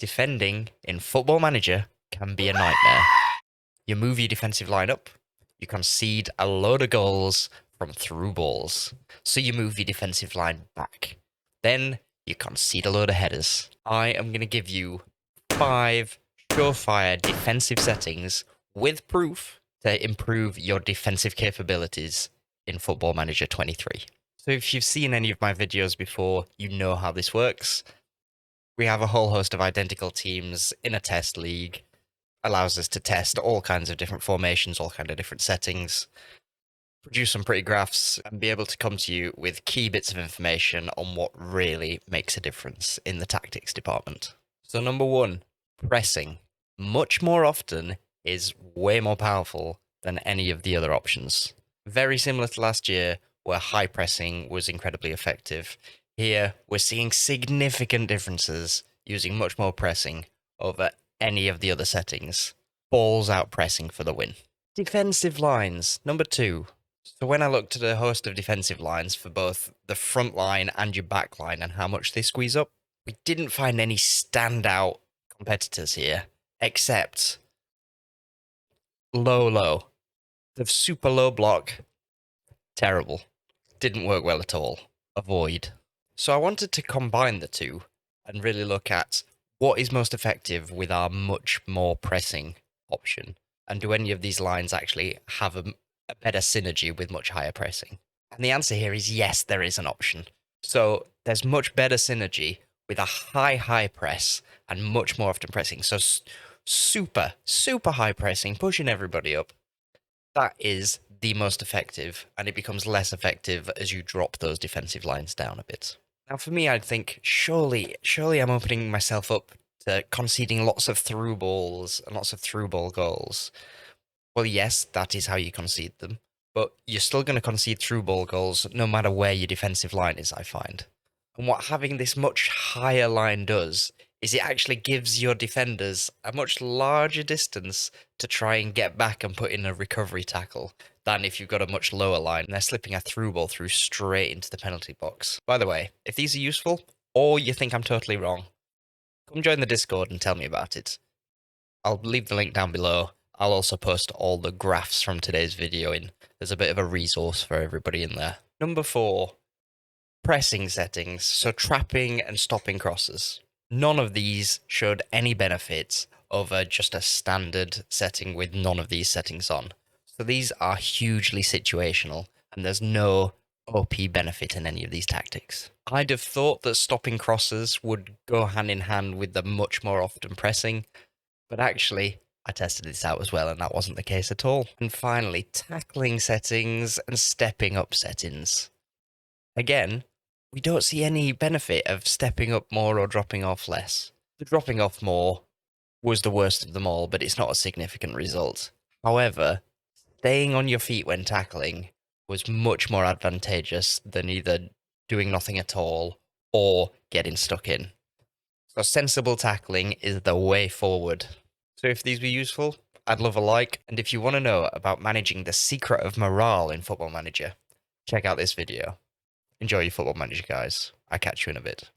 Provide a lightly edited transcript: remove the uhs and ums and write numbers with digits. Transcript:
Defending in Football Manager can be a nightmare. You move your defensive line up, you concede a load of goals from through balls. So you move your defensive line back. Then you concede a load of headers. I am going to give you 5 surefire defensive settings with proof to improve your defensive capabilities in Football Manager 23. So if you've seen any of my videos before, you know how this works. We have a whole host of identical teams in a test league. Allows us to test all kinds of different formations, all kinds of different settings, produce some pretty graphs, and be able to come to you with key bits of information on what really makes a difference in the tactics department. So number 1, pressing. Much more often is way more powerful than any of the other options. Very similar to last year, where high pressing was incredibly effective. Here, we're seeing significant differences using much more pressing over any of the other settings. Balls out pressing for the win. Defensive lines, number 2. So when I looked at a host of defensive lines for both the front line and your back line and how much they squeeze up, we didn't find any standout competitors here, except low. The super low block, terrible. Didn't work well at all. Avoid. So I wanted to combine the two and really look at what is most effective with our much more pressing option. And do any of these lines actually have a better synergy with much higher pressing? And the answer here is yes, there is an option. So there's much better synergy with a high press and much more often pressing. So super high pressing, pushing everybody up. That is the most effective, and it becomes less effective as you drop those defensive lines down a bit. Now, for me, I'd think, surely I'm opening myself up to conceding lots of through balls and lots of through ball goals. Well, yes, that is how you concede them, but you're still going to concede through ball goals no matter where your defensive line is, I find. And what having this much higher line does is it actually gives your defenders a much larger distance to try and get back and put in a recovery tackle than if you've got a much lower line and they're slipping a through ball through straight into the penalty box. By the way, if these are useful, or you think I'm totally wrong, come join the Discord and tell me about it. I'll leave the link down below. I'll also post all the graphs from today's video in. There's a bit of a resource for everybody in there. Number 4, pressing settings, so trapping and stopping crosses. None of these showed any benefits over just a standard setting with none of these settings on. So these are hugely situational, and there's no OP benefit in any of these tactics. I'd have thought that stopping crosses would go hand in hand with the much more often pressing, but actually, I tested this out as well, and that wasn't the case at all. And finally, tackling settings and stepping up settings. Again, we don't see any benefit of stepping up more or dropping off less. The dropping off more was the worst of them all, but it's not a significant result. However, staying on your feet when tackling was much more advantageous than either doing nothing at all or getting stuck in. So sensible tackling is the way forward. So if these were useful, I'd love a like, and if you want to know about managing the secret of morale in Football Manager, check out this video. Enjoy your Football Manager, guys. I'll catch you in a bit.